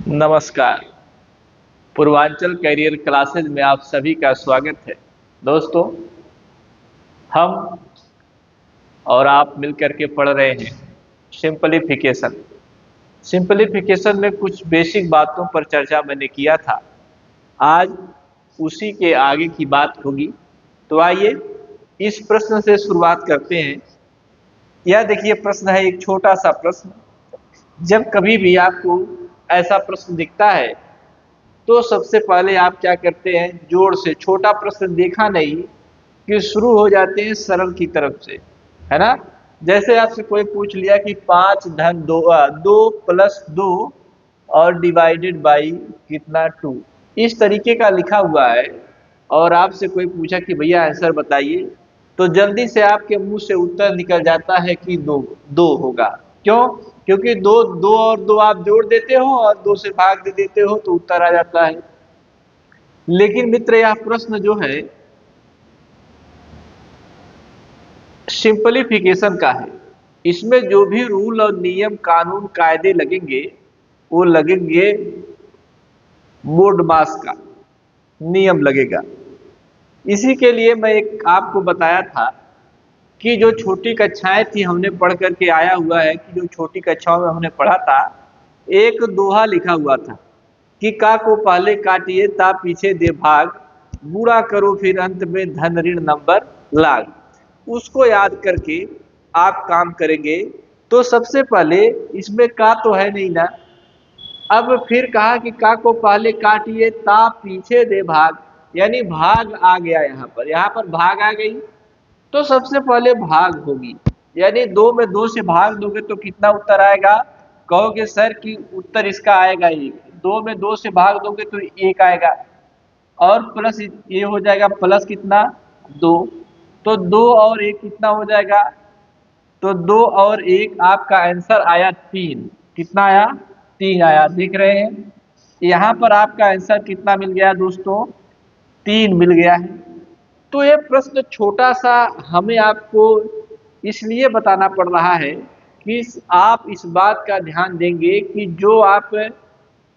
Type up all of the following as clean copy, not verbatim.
नमस्कार। Purvanchal career classes में आप सभी का स्वागत है। दोस्तों, हम और आप मिलकर के पढ़ रहे हैं सिंपलीफिकेशन। सिंपलीफिकेशन में कुछ बेसिक बातों पर चर्चा मैंने किया था। आज उसी के आगे की बात होगी। तो आइए इस प्रश्न से शुरुआत करते हैं। यह देखिए प्रश्न है, एक छोटा सा प्रश्न। जब कभी भी आपको ऐसा प्रश्न दिखता है तो सबसे पहले आप क्या करते हैं? जोर से, छोटा प्रश्न देखा नहीं कि शुरू हो जाते हैं सरल की तरफ से, है ना। जैसे आपसे कोई पूछ लिया कि 5 2 प्लस 2 और डिवाइडेड बाई कितना 2, इस तरीके का लिखा हुआ है, और आपसे कोई पूछा कि भैया आंसर बताइए, तो जल्दी से आपके मुंह से उत्तर निकल जाता है कि दो दो होगा। क्यों? क्योंकि दो दो और दो आप जोड़ देते हो और दो से भाग दे देते हो तो उत्तर आ जाता है। लेकिन मित्र, यह प्रश्न जो है सिंपलीफिकेशन का है। इसमें जो भी रूल और नियम, कानून, कायदे लगेंगे वो लगेंगे बोर्ड मास का नियम लगेगा। इसी के लिए मैं एक आपको बताया था कि जो छोटी कक्षाएं थी हमने पढ़ करके आया हुआ है कि जो छोटी कक्षाओं में हमने पढ़ा था, एक दोहा लिखा हुआ था कि का को पहले काटिए ता पीछे दे भाग, बुरा करो फिर अंत में धन ऋण नंबर लाग। उसको याद करके आप काम करेंगे तो सबसे पहले इसमें का तो है नहीं ना। अब फिर कहा कि का को पहले काटिए ता पीछे दे भाग, यानी भाग आ गया। यहाँ पर भाग आ गई तो सबसे पहले भाग होगी, यानी दो में दो से भाग दोगे तो कितना उत्तर आएगा? कहोगे सर कि उत्तर इसका आएगा एक। दो में दो से भाग दोगे तो एक आएगा, और प्लस ये हो जाएगा प्लस कितना? दो। तो दो और एक कितना हो जाएगा? तो दो और एक आपका आंसर आया 3। कितना आया? 3 आया। देख रहे हैं यहाँ पर आपका आंसर कितना मिल गया दोस्तों? 3 मिल गया है। तो ये प्रश्न छोटा सा हमें आपको इसलिए बताना पड़ रहा है कि आप इस बात का ध्यान देंगे कि जो आप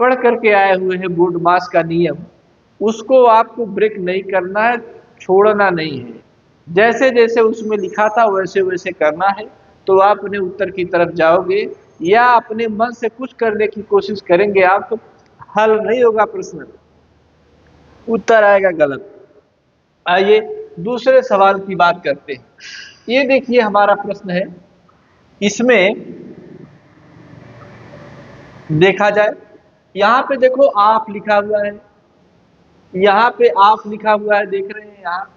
पढ़ करके आए हुए हैं बोर्ड मास का नियम, उसको आपको ब्रेक नहीं करना है, छोड़ना नहीं है। जैसे जैसे उसमें लिखा था वैसे वैसे करना है, तो आप अपने उत्तर की तरफ जाओगे। या अपने मन से कुछ करने की कोशिश करेंगे आप, तो हल नहीं होगा प्रश्न, उत्तर आएगा गलत। आइए दूसरे सवाल की बात करते हैं। ये देखिए हमारा प्रश्न है, इसमें देखा जाए, यहाँ पे देखो आप लिखा हुआ है, यहाँ पे आप लिखा हुआ है, देख रहे हैं यहाँ।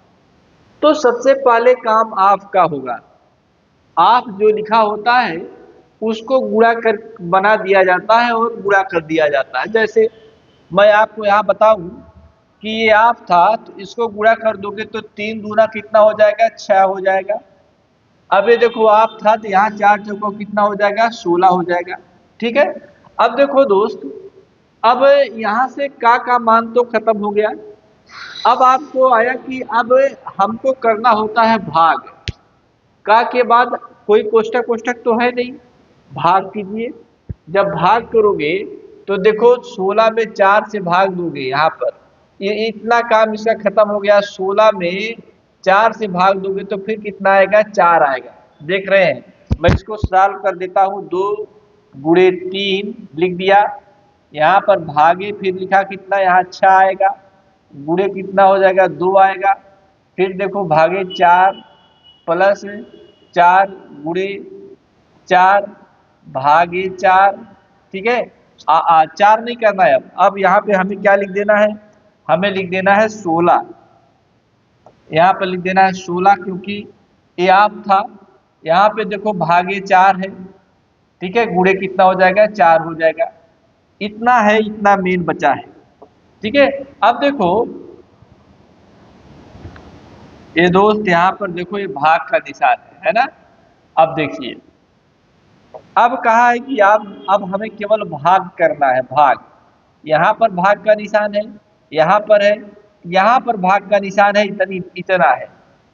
तो सबसे पहले काम आपका होगा। आप जो लिखा होता है उसको गुणा कर बना दिया जाता है और गुणा कर दिया जाता है। जैसे मैं आपको यहाँ बताऊं कि ये आप था, तो इसको गुणा कर दोगे तो 3 दूना कितना हो जाएगा? 6 हो जाएगा। अब ये देखो आप था, तो यहाँ 4 चौको कितना हो जाएगा? 16 हो जाएगा। ठीक है। अब देखो दोस्त, अब यहाँ से का मान तो खत्म हो गया। अब आपको आया कि अब हमको करना होता है भाग। का के बाद कोई कोष्ठक कोष्ठक तो है नहीं, भाग कीजिए। जब भाग करोगे तो देखो 16 में 4 से भाग दोगे, यहाँ पर ये इतना काम इसका खत्म हो गया। 16 में 4 से भाग दोगे तो फिर कितना आएगा? 4 आएगा। देख रहे हैं, मैं इसको सॉल्व कर देता हूँ। 2 गुणे 3 लिख दिया, यहाँ पर भागे फिर लिखा कितना? यहाँ 6 आएगा। गुणे कितना हो जाएगा? 2 आएगा। फिर देखो भागे 4 प्लस 4 गुणे 4 भागे 4। ठीक है। 4 नहीं करना है। अब यहाँ पे हमें क्या लिख देना है? हमें लिख देना है 16। यहाँ पर लिख देना है 16, क्योंकि ये आप था। यहाँ पे देखो भागे 4 है। ठीक है। गुणे कितना हो जाएगा? 4 हो जाएगा। इतना है, इतना मेन बचा है। ठीक है। अब देखो ये दोस्त, यहाँ पर देखो ये भाग का निशान है ना। अब देखिए, अब कहा है कि अब हमें केवल भाग करना है, भाग। यहाँ पर भाग का निशान है, यहाँ पर है, यहाँ पर भाग का निशान है, इतना है।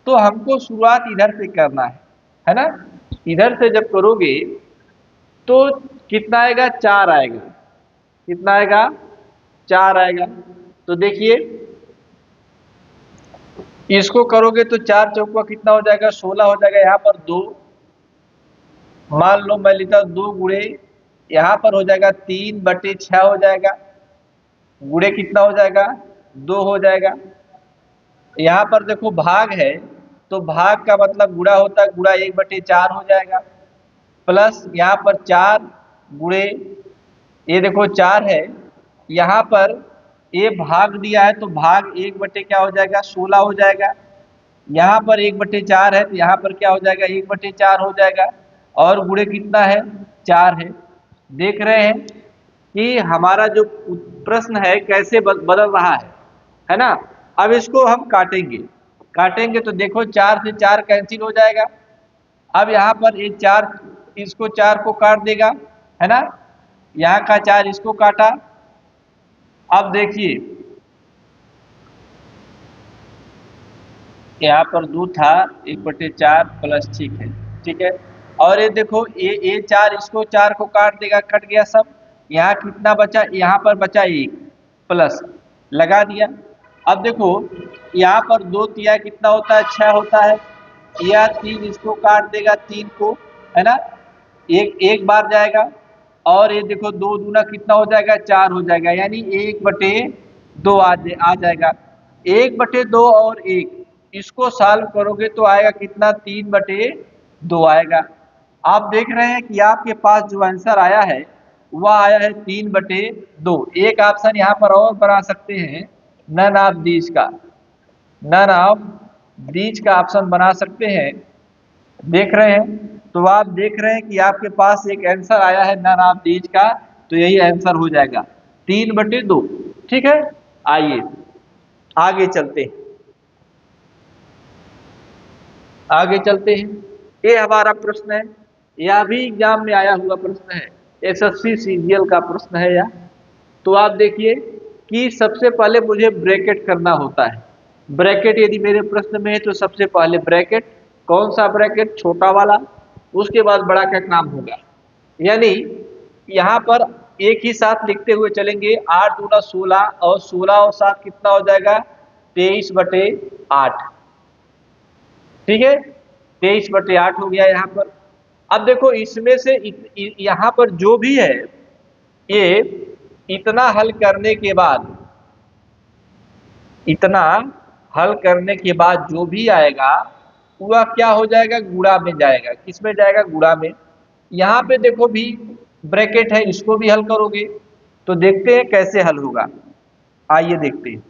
तो हमको शुरुआत इधर से करना है ना। इधर से जब करोगे तो कितना आएगा? 4 आएगा। कितना आएगा, 4 आएगा। तो देखिए इसको करोगे तो 4 चौका कितना हो जाएगा, 16 हो जाएगा। यहाँ पर 2, मान लो मैं लिखा 2 गुणे, यहाँ पर हो जाएगा 3/6 हो जाएगा, गुणे कितना हो जाएगा, 2 हो जाएगा। यहाँ पर देखो भाग है, तो भाग का मतलब गुणा होता है, गुणा 1/4 हो जाएगा, प्लस यहाँ पर 4 गुणे, ये देखो 4 है, यहाँ पर ये भाग दिया है तो भाग 1 बटे क्या हो जाएगा, 16 हो जाएगा। यहाँ पर 1/4 है तो यहाँ पर क्या हो जाएगा, 1/4 हो जाएगा। और गुणे कितना है, 4 है। देख रहे हैं कि हमारा जो प्रश्न है कैसे बदल रहा है ना। अब इसको हम काटेंगे, काटेंगे तो देखो 4 से 4 कैंसिल हो जाएगा। अब यहाँ पर ये 4, इसको 4 को काट देगा, है ना। यहाँ का 4 इसको काटा। अब देखिए यहाँ पर 2 था, 1/4 प्लस, ठीक है, ठीक है। और ये देखो ये 4 इसको 4 को काट देगा, कट गया सब। यहाँ कितना बचा, यहाँ पर बचा 1 प्लस, लगा दिया। अब देखो यहाँ पर 2 तिया कितना होता है, 6 होता है। यह 3 इसको काट देगा, 3 को, है ना, एक बार जाएगा। और ये देखो 2 दूना कितना हो जाएगा, 4 हो जाएगा, यानी 1/2 आ जाएगा। 1/2 और 1, इसको सॉल्व करोगे तो आएगा कितना, 3/2 आएगा। आप देख रहे हैं कि आपके पास जो आंसर आया है वह आया है 3/2। एक ऑप्शन यहाँ पर और बना सकते हैं, नन ऑफ दीज का, नन ऑफ दीज का ऑप्शन बना सकते हैं। देख रहे हैं, तो आप देख रहे हैं कि आपके पास एक आंसर आया है नन ऑफ दीज का, तो यही आंसर हो जाएगा 3/2। ठीक है, आइए आगे चलते हैं, आगे चलते हैं। ये हमारा प्रश्न है, यह भी एग्जाम में आया हुआ प्रश्न है, एसएससी सीजीएल का प्रश्न है यह। तो आप देखिए कि सबसे पहले मुझे ब्रैकेट करना होता है। ब्रैकेट यदि मेरे प्रश्न में है तो सबसे पहले ब्रैकेट, कौन सा ब्रैकेट, छोटा वाला, उसके बाद बड़ा का काम होगा। यानी यहाँ पर एक ही साथ लिखते हुए चलेंगे, 8 दूना 16, और 16 और 7 कितना हो जाएगा, 23/8। ठीक है, 23/8 हो गया यहाँ पर। अब देखो इसमें से यहाँ पर जो भी है, ये इतना हल करने के बाद, इतना हल करने के बाद जो भी आएगा वह क्या हो जाएगा, गुणा में जाएगा। किस में जाएगा, गुणा में। यहाँ पे देखो भी ब्रैकेट है, इसको भी हल करोगे तो देखते हैं कैसे हल होगा। आइए देखते हैं।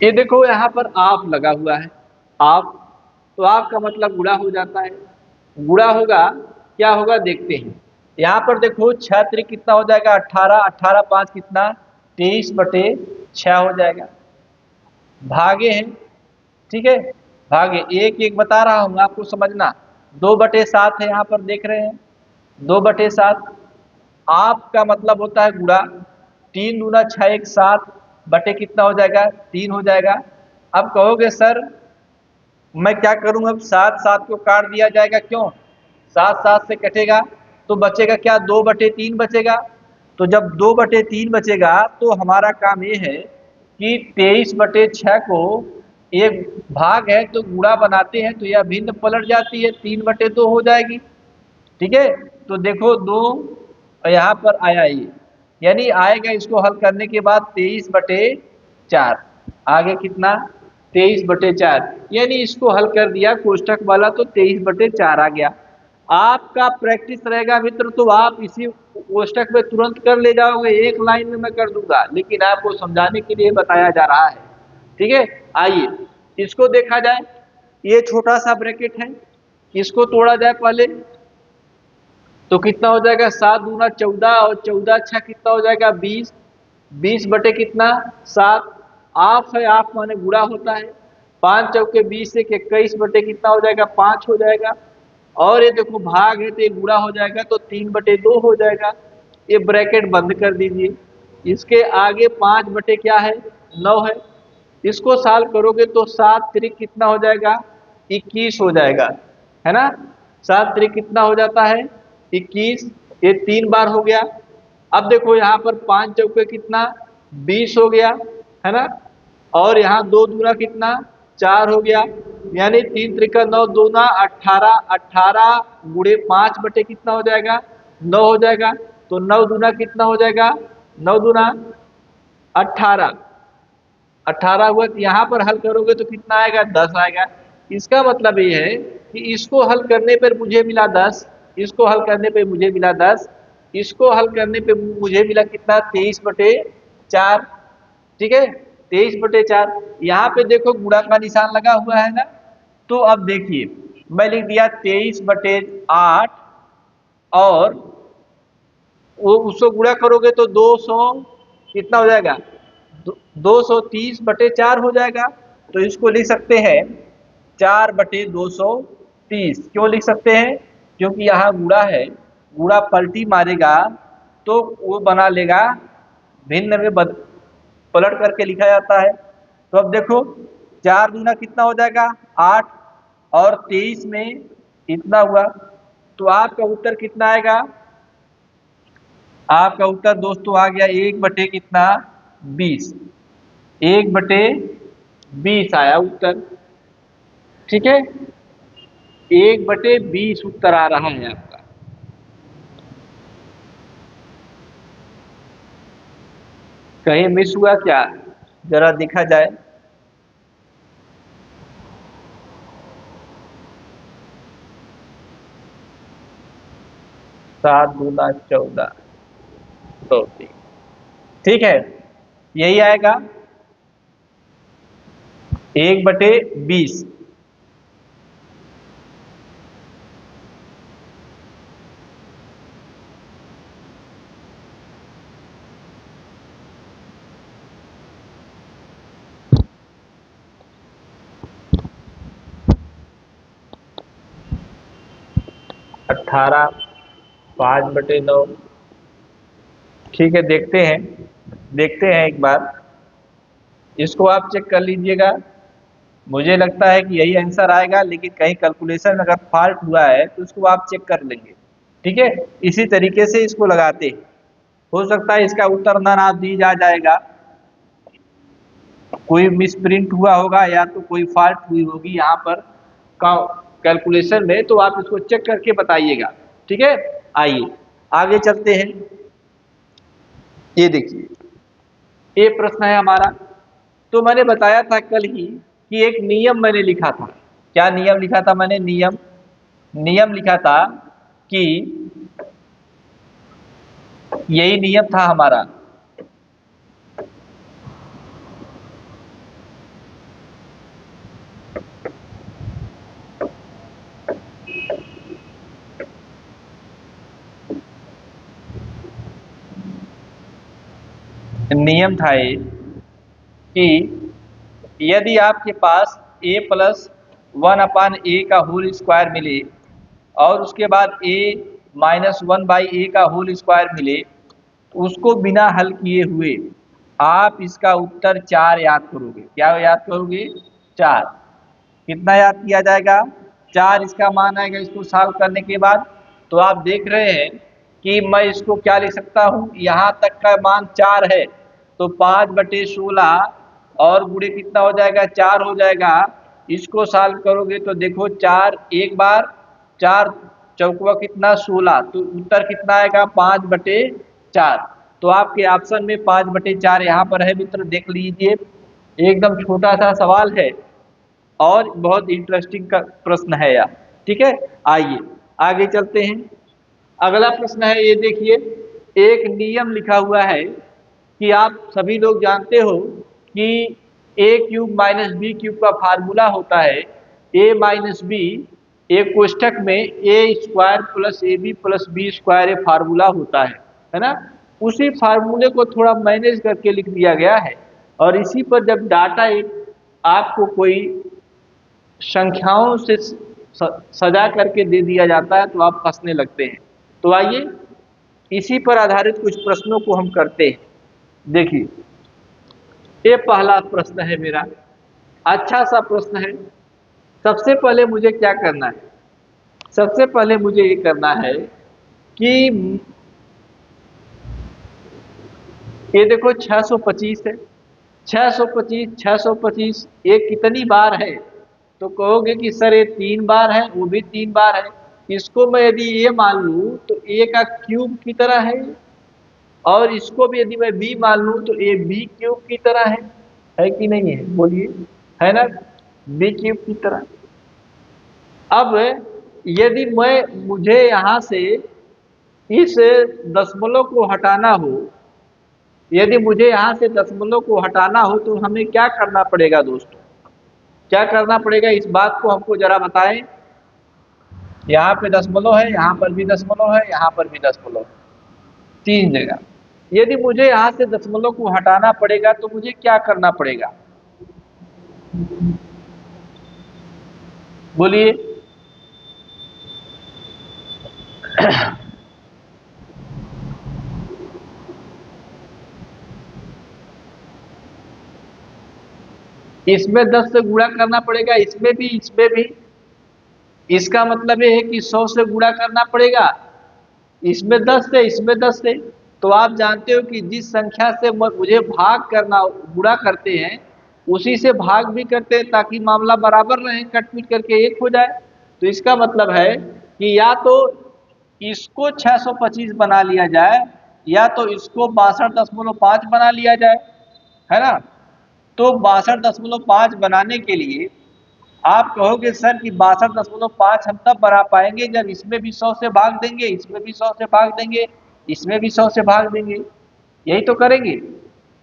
ये देखो यहाँ पर आप लगा हुआ है, आप, तो आपका मतलब गुणा हो जाता है। गुणा होगा, क्या होगा देखते हैं। यहाँ पर देखो 6 त्रिक कितना हो जाएगा, 18, 18 5 कितना, 23/6 हो जाएगा। भागे हैं, ठीक है, भागे, एक एक बता रहा हूँ आपको समझना। 2/7 है, यहाँ पर देख रहे हैं 2/7। आपका मतलब होता है गुणा, 3 दूना 6, 1 7 बटे कितना हो जाएगा, 3 हो जाएगा। अब कहोगे सर मैं क्या करूं, अब 7 7 को काट दिया जाएगा, क्यों, 7 7 से कटेगा तो बचेगा क्या, 2/3 बचेगा। तो जब 2/3 बचेगा तो हमारा काम ये है कि 23/6 को, एक भाग है तो गुणा बनाते हैं तो यह भिन्न पलट जाती है, 3/2 हो जाएगी। ठीक है, तो देखो 2 यहाँ पर आया ये, यानी आएगा इसको हल करने के बाद 23/4, आगे कितना, 23/4, यानी इसको हल कर दिया कोष्टक वाला तो 23/4 आ गया। आपका प्रैक्टिस रहेगा मित्र तो आप इसी कोष्टक में तुरंत कर ले जाओगे, एक लाइन में मैं कर दूंगा, लेकिन आपको समझाने के लिए बताया जा रहा है। ठीक है, आइए इसको देखा जाए। ये छोटा सा ब्रैकेट है, इसको तोड़ा जाए पहले तो कितना हो जाएगा, 7 दूना 14 और 14 6 कितना हो जाएगा, 20, 20 बटे कितना, 7। आफ है, आफ माने गुणा होता है, 5 चौके 20 से 21 बटे कितना हो जाएगा, 5 हो जाएगा। और ये देखो भाग है तो ये गुणा हो जाएगा तो 3/2 हो जाएगा। ये ब्रैकेट बंद कर दीजिए, इसके आगे 5 बटे क्या है, 9 है। इसको सॉल्व करोगे तो 7 त्रिक कितना हो जाएगा, 21 हो जाएगा, है ना। 7 त्रिक कितना हो जाता है, 21। ये 3 बार हो गया। अब देखो यहाँ पर 5 चौके कितना 20 हो गया, है ना। और यहाँ 2 दूना कितना 4 हो गया, यानी 3 त्रिका 9 दूना 18, 18 गुणे 5 बटे कितना हो जाएगा 9 हो जाएगा। तो 9 दूना कितना हो जाएगा 9 दूना 18, 18 हुआ। तो यहाँ पर हल करोगे तो कितना आएगा 10 आएगा। इसका मतलब ये है कि इसको हल करने पर मुझे मिला 10, इसको हल करने पे मुझे मिला 10, इसको हल करने पे मुझे मिला कितना 23/4। ठीक है, 23/4। यहाँ पे देखो गुणा का निशान लगा हुआ है ना। तो अब देखिए मैं लिख दिया 23/8, और वो उसको गुणा करोगे तो 200 कितना हो जाएगा 230/4 हो जाएगा। तो इसको लिख सकते हैं 4/230। क्यों लिख सकते हैं, क्योंकि यहाँ गुणा है, गुणा पलटी मारेगा तो वो बना लेगा भिन्न में पलट करके लिखा जाता है। तो अब देखो 4 दूना कितना हो जाएगा 8, और 23 में इतना हुआ। तो आपका उत्तर कितना आएगा, आपका उत्तर दोस्तों आ गया 1 बटे कितना 20, 1/20 आया उत्तर। ठीक है, 1/20 उत्तर आ रहा है आपका। कहीं मिस हुआ क्या, जरा देखा जाए। 7 दूना 14, 103। ठीक है, यही आएगा 1/20। 18, 5/9। ठीक है, देखते हैं एक बार, इसको आप चेक कर लीजिएगा। मुझे लगता है कि यही आंसर आएगा, लेकिन कहीं कैलकुलेशन में अगर फॉल्ट हुआ है तो उसको आप चेक कर लेंगे। ठीक है, इसी तरीके से इसको लगाते हैं। हो सकता है इसका उत्तर ना दी जा जाएगा, कोई मिसप्रिंट हुआ होगा या तो कोई फॉल्ट हुई होगी यहाँ पर कैलकुलेशन में, तो आप इसको चेक करके बताइएगा। ठीक है, आइए आगे चलते हैं। ये देखिए, ये प्रश्न है हमारा। तो मैंने बताया था कल ही कि एक नियम मैंने लिखा था। क्या नियम लिखा था मैंने, नियम लिखा था कि यही नियम था हमारा, नियम था ये कि यदि आपके पास a+1/a का होल स्क्वायर मिले और उसके बाद a-1/a का होल स्क्वायर मिले, तो उसको बिना हल किए हुए आप इसका उत्तर 4 याद करोगे। क्या याद करोगे 4। कितना याद किया जाएगा 4 इसका मान आएगा इसको सॉल्व करने के बाद। तो आप देख रहे हैं कि मैं इसको क्या लिख सकता हूँ, यहाँ तक का मान 4 है तो 5/16 और गुणे कितना हो जाएगा 4 हो जाएगा। इसको सॉल्व करोगे तो देखो 4 एक बार, 4 चौकवा कितना 16, तो उत्तर कितना आएगा 5/4। तो आपके ऑप्शन में 5/4 यहाँ पर है मित्र, देख लीजिए। एकदम छोटा सा सवाल है और बहुत इंटरेस्टिंग का प्रश्न है यार। ठीक है, आइए आगे चलते हैं। अगला प्रश्न है, ये देखिए, एक नियम लिखा हुआ है कि आप सभी लोग जानते हो कि a³ - b³ का फार्मूला होता है a-b, एक कोष्ठक में a² + ab + b² ये फार्मूला होता है ना। उसी फार्मूले को थोड़ा मैनेज करके लिख दिया गया है, और इसी पर जब डाटा एक आपको कोई संख्याओं से सजा करके दे दिया जाता है तो आप फंसने लगते हैं। तो आइए इसी पर आधारित कुछ प्रश्नों को हम करते हैं। देखिए, ये पहला प्रश्न है मेरा, अच्छा सा प्रश्न है। सबसे पहले मुझे क्या करना है, सबसे पहले मुझे ये करना है कि ये देखो 625 है, 625 625 ये कितनी बार है? तो कहोगे कि सर ये 3 बार है, वो भी 3 बार है। इसको मैं यदि ये मान लूं तो ए का क्यूब की तरह है, और इसको भी यदि मैं बी मान लूं तो ए बी क्यूब की तरह है कि नहीं है? बोलिए, है ना, बी क्यूब की तरह। अब यदि मुझे यहां से इस दशमलव को हटाना हो, यदि मुझे यहां से दशमलव को हटाना हो तो हमें क्या करना पड़ेगा दोस्तों? क्या करना पड़ेगा, इस बात को हमको जरा बताएं। यहाँ पे दशमलव है, यहाँ पर भी दशमलव है, यहाँ पर भी दशमलव है, 3 जगह। यदि मुझे यहाँ से दशमलव को हटाना पड़ेगा तो मुझे क्या करना पड़ेगा? बोलिए। इसमें 10 से गुणा करना पड़ेगा, इसमें भी, इसमें भी। इसका मतलब ये है कि 100 से गुणा करना पड़ेगा, इसमें 10 से, इसमें 10 से। तो आप जानते हो कि जिस संख्या से मुझे भाग करना, गुणा करते हैं, उसी से भाग भी करते हैं ताकि मामला बराबर रहे, कट पीट करके एक हो जाए। तो इसका मतलब है कि या तो इसको 625 बना लिया जाए, या तो इसको 62.5 बना लिया जाए, है ना। तो 62.5 बनाने के लिए आप कहोगे सर कि 62.5 हम तब बना पाएंगे जब इसमें भी 100 से भाग देंगे, इसमें भी 100 से भाग देंगे, इसमें भी 100 से भाग देंगे, यही तो करेंगे।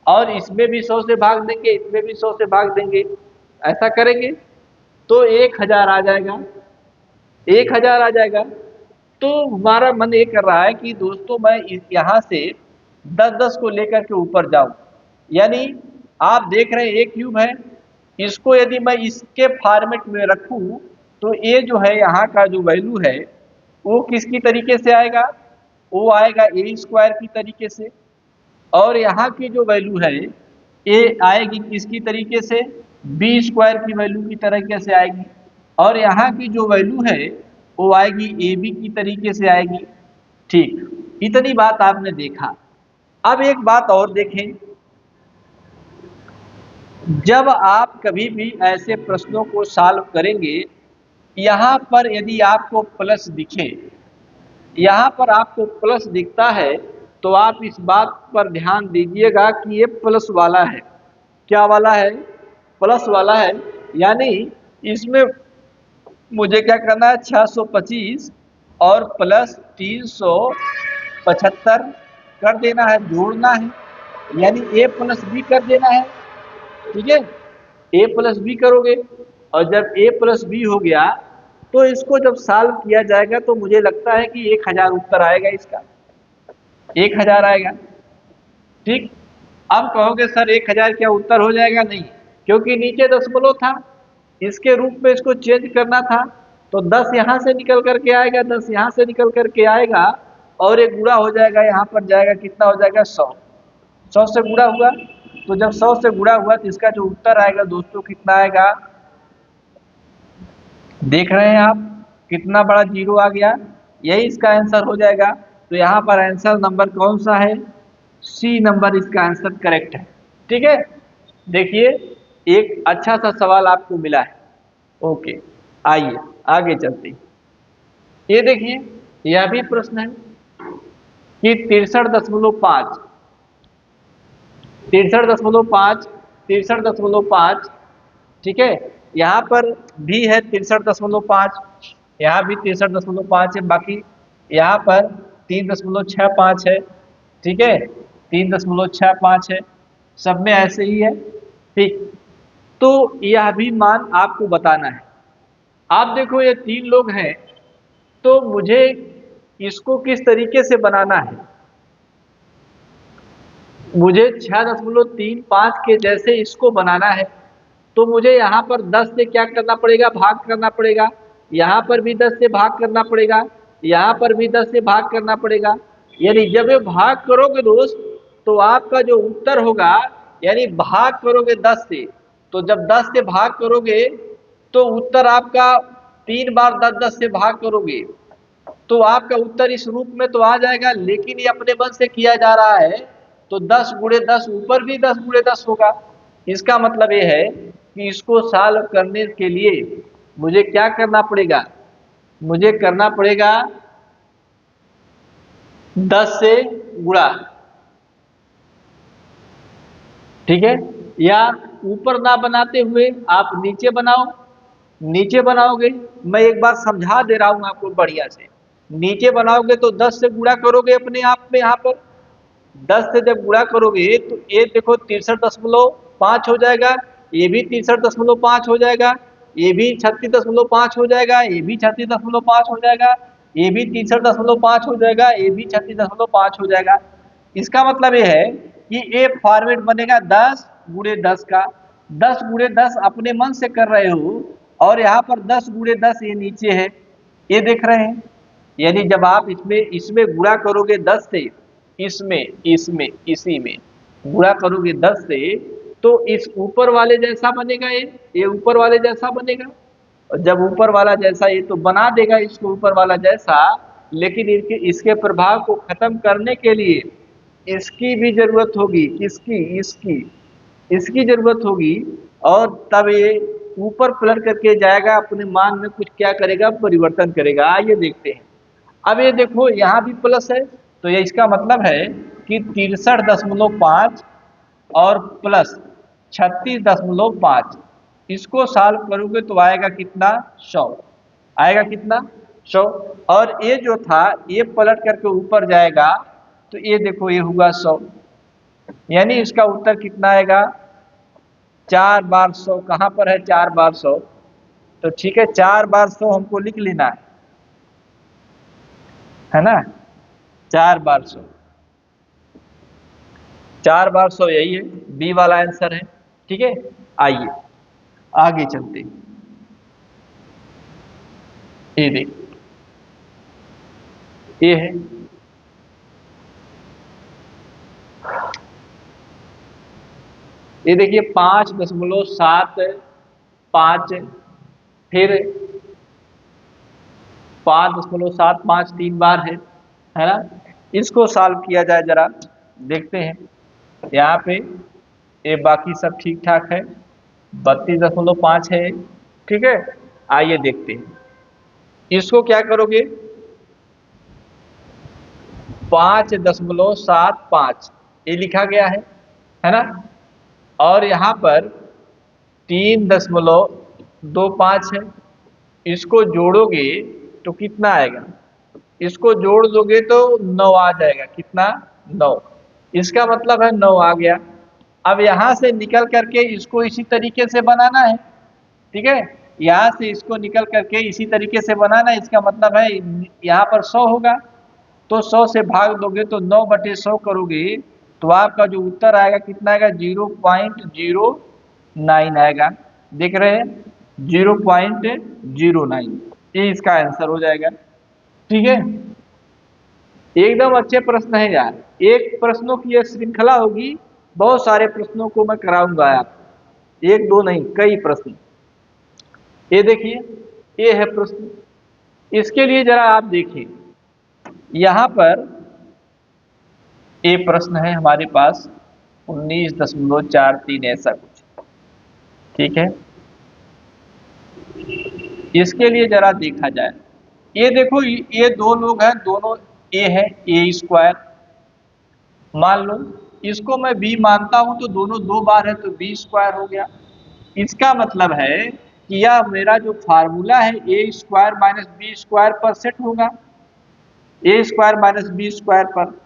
और इसमें भी 100 से भाग देंगे, इसमें भी 100 से भाग देंगे, ऐसा करेंगे तो 1000 आ जाएगा, 1000 आ जाएगा। तो हमारा मन ये कर रहा है कि दोस्तों मैं यहाँ से 10-10 को लेकर के ऊपर जाऊं, यानी आप देख रहे हैं एक क्यूब है, इसको यदि मैं इसके फॉर्मेट में रखूं तो ये जो है यहाँ का जो वैल्यू है वो किसकी तरीके से आएगा? वो आएगा ए स्क्वायर की तरीके से। और यहाँ की जो वैल्यू है ये आएगी किसकी तरीके से? बी स्क्वायर की वैल्यू की तरीके से आएगी। और यहाँ की जो वैल्यू है वो आएगी ए बी की तरीके से आएगी। ठीक, इतनी बात आपने देखा। अब एक बात और देखें, जब आप कभी भी ऐसे प्रश्नों को सॉल्व करेंगे, यहाँ पर यदि आपको प्लस दिखे, यहाँ पर आपको प्लस दिखता है तो आप इस बात पर ध्यान दीजिएगा कि ये प्लस वाला है। क्या वाला है? प्लस वाला है। यानी इसमें मुझे क्या करना है? 625 और प्लस 375 कर देना है, जोड़ना है, यानी ए प्लस बी कर देना है। ठीक है, ए प्लस बी करोगे, और जब ए प्लस बी हो गया तो इसको जब सॉल्व किया जाएगा तो मुझे लगता है कि 1000 उत्तर आएगा, इसका 1000 आएगा। ठीक, अब कहोगे सर 1000 क्या उत्तर हो जाएगा? नहीं, क्योंकि नीचे दशमलव था, इसके रूप में इसको चेंज करना था। तो 10 यहाँ से निकल करके आएगा, 10 यहाँ से निकल करके आएगा, और एक गुणा हो जाएगा, यहाँ पर जाएगा, कितना हो जाएगा? 100। 100 से गुणा हुआ, तो जब 100 से गुणा हुआ तो इसका जो उत्तर आएगा दोस्तों कितना आएगा? देख रहे हैं आप कितना बड़ा जीरो आ गया, यही इसका आंसर हो जाएगा। तो यहाँ पर आंसर नंबर कौन सा है? सी नंबर इसका आंसर करेक्ट है। ठीक है, देखिए एक अच्छा सा सवाल आपको मिला है। ओके, आइए आगे चलते हैं। ये देखिए, यह भी प्रश्न है कि 63.5, 63.5, 63.5, ठीक है। यहाँ पर भी है 63.5, यहाँ भी 63.5 है, बाकी यहाँ पर 3.65 है। ठीक है, 3.65 है, सब में ऐसे ही है। ठीक, तो यह भी मान आपको बताना है। आप देखो ये 3 लोग हैं, तो मुझे इसको किस तरीके से बनाना है? मुझे 6.35 के जैसे इसको बनाना है। तो मुझे यहाँ पर 10 से क्या करना पड़ेगा? भाग करना पड़ेगा। यहाँ पर भी 10 से भाग करना पड़ेगा, यहाँ पर भी 10 से भाग करना पड़ेगा। यानी जब ये भाग करोगे दोस्त तो आपका जो उत्तर होगा, यानी भाग करोगे 10 से, तो जब 10 से भाग करोगे तो उत्तर आपका 3 बार 10-10 से भाग करोगे तो आपका उत्तर इस रूप में तो आ जाएगा, लेकिन ये अपने मन से किया जा रहा है तो 10 गुणे 10 ऊपर भी 10 गुणे 10 होगा। इसका मतलब ये है कि इसको सॉल्व करने के लिए मुझे क्या करना पड़ेगा, मुझे करना पड़ेगा 10 से गुणा, ठीक है। या ऊपर ना बनाते हुए आप नीचे बनाओ, नीचे बनाओगे, मैं एक बार समझा दे रहा हूं आपको बढ़िया से। नीचे बनाओगे तो 10 से गुणा करोगे अपने आप में, यहां पर 10 से जब गुणा करोगे तो ये देखो 63.5 हो जाएगा, ये भी 63.5 हो जाएगा, ये भी 36.5 हो जाएगा, ये भी 36.5 हो जाएगा, ये भी 63.5 हो जाएगा, ये भी 36.5 हो जाएगा। इसका मतलब ये है कि ये फॉर्मेट बनेगा 10 गुणे 10 का। 10 गुणे 10 अपने मन से कर रहे हो, और यहाँ पर 10 गुणे 10 ये नीचे है, ये देख रहे हैं। यानी जब आप इसमें इसमें गुणा करोगे 10 से, इसमें इसमें इसी में गुणा करोगे 10 से, तो इस ऊपर वाले जैसा बनेगा, ये ऊपर वाले जैसा बनेगा। और जब ऊपर वाला जैसा, ये तो बना देगा इसको ऊपर वाला जैसा, लेकिन इसके प्रभाव को खत्म करने के लिए इसकी भी जरूरत होगी, किसकी, इसकी, इसकी जरूरत होगी। और तब ये ऊपर पलट करके जाएगा, अपने मान में कुछ क्या करेगा, परिवर्तन करेगा। आइए देखते हैं। अब ये देखो यहाँ भी प्लस है, तो ये इसका मतलब है कि 63.5 और प्लस 36.5, इसको सॉल्व करोगे तो आएगा कितना, 100 आएगा, कितना, 100। और ये जो था ये पलट करके ऊपर जाएगा, तो ये देखो ये हुआ 100, यानी इसका उत्तर कितना आएगा, 4 बार 100। कहाँ पर है 4 बार 100, तो ठीक है 4 बार 100 हमको लिख लेना है ना, 4 बार 100, 4 बार 100 यही है, बी वाला आंसर है, ठीक है। आइए आगे चलते, ये देखिए ये है, ये देखिए 5.75, फिर 5.75 3 बार है ना। इसको सॉल्व किया जाए, जरा देखते हैं। यहाँ पे ये बाकी सब ठीक ठाक है, 32.5 है, ठीक है। आइए देखते हैं, इसको क्या करोगे, 5.75 ये लिखा गया है ना। और यहाँ पर 3.25 है, इसको जोड़ोगे तो कितना आएगा, इसको जोड़ दोगे तो 9 आ जाएगा, कितना, 9। इसका मतलब है 9 आ गया। अब यहाँ से निकल करके इसको इसी तरीके से बनाना है, ठीक है। यहाँ से इसको निकल करके इसी तरीके से बनाना है, इसका मतलब है यहाँ पर 100 होगा, तो 100 से भाग दोगे तो 9/100 करोगे, तो आपका जो उत्तर आएगा कितना आएगा, 0.09 आएगा। देख रहे हैं, 0.09, ये इसका आंसर हो जाएगा, ठीक है। एकदम अच्छे प्रश्न है यार, एक प्रश्नों की एक श्रृंखला होगी, बहुत सारे प्रश्नों को मैं कराऊंगा आपको, एक दो नहीं, कई प्रश्न। ये देखिए, ये है प्रश्न, इसके लिए जरा आप देखिए, यहां पर ये प्रश्न है हमारे पास 19.43 ऐसा कुछ, ठीक है। इसके लिए जरा देखा जाए, ये देखो ये दो लोग हैं, दोनों ए है, ए स्क्वायर मान लो, इसको मैं बी मानता हूं तो दोनों 2 बार है तो बी स्क्वायर हो गया। इसका मतलब है कि यह मेरा जो फार्मूला है ए स्क्वायर माइनस बी स्क्वायर पर सेट होगा, ए स्क्वायर माइनस बी स्क्वायर पर।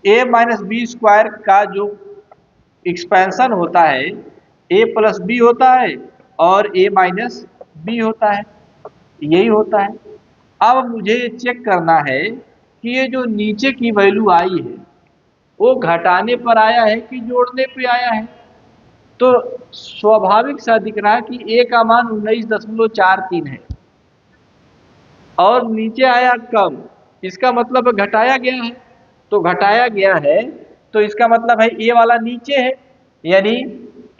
ए माइनस बी स्क्वायर का जो एक्सपेंशन होता है ए प्लस बी होता है, और ए माइनस बी होता है, यही होता है। अब मुझे चेक करना है कि ये जो नीचे की वैल्यू आई है वो घटाने पर आया है कि जोड़ने पे आया है। तो स्वाभाविक सा दिख रहा है कि ए का मान 19.43 है, और नीचे आया कम, इसका मतलब घटाया गया है। तो घटाया गया है तो इसका मतलब है ए वाला नीचे है, यानी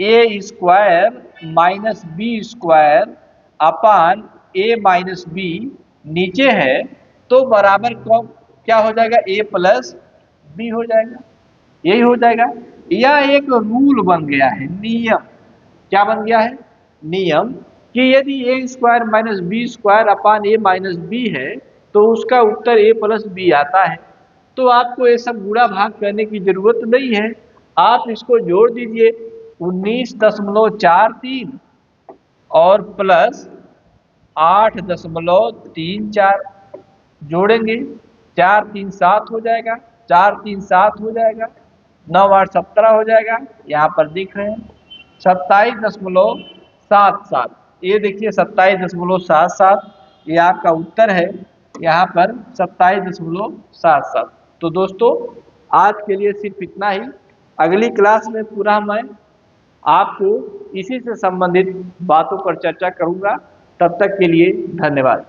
A square minus B square upon A minus B नीचे है, तो बराबर कौन क्या हो जाएगा, ए प्लस बी हो जाएगा, यही हो जाएगा। यह एक रूल बन गया है, नियम। क्या बन गया है, नियम, कि यदि A square minus B square upon A minus B है तो उसका उत्तर ए प्लस बी आता है। तो आपको ये सब गुणा भाग करने की जरूरत नहीं है, आप इसको जोड़ दीजिए, 19.43 और प्लस 8.34 जोड़ेंगे, 4 3 7 हो जाएगा, 4 3 7 हो जाएगा, 9 8 17 हो जाएगा, यहाँ पर दिख रहे हैं 27.77। ये देखिए 27.77, ये आपका उत्तर है, यहाँ पर 27.77। तो दोस्तों आज के लिए सिर्फ इतना ही, अगली क्लास में पूरा मैं आपको इसी से संबंधित बातों पर चर्चा करूंगा। तब तक के लिए धन्यवाद।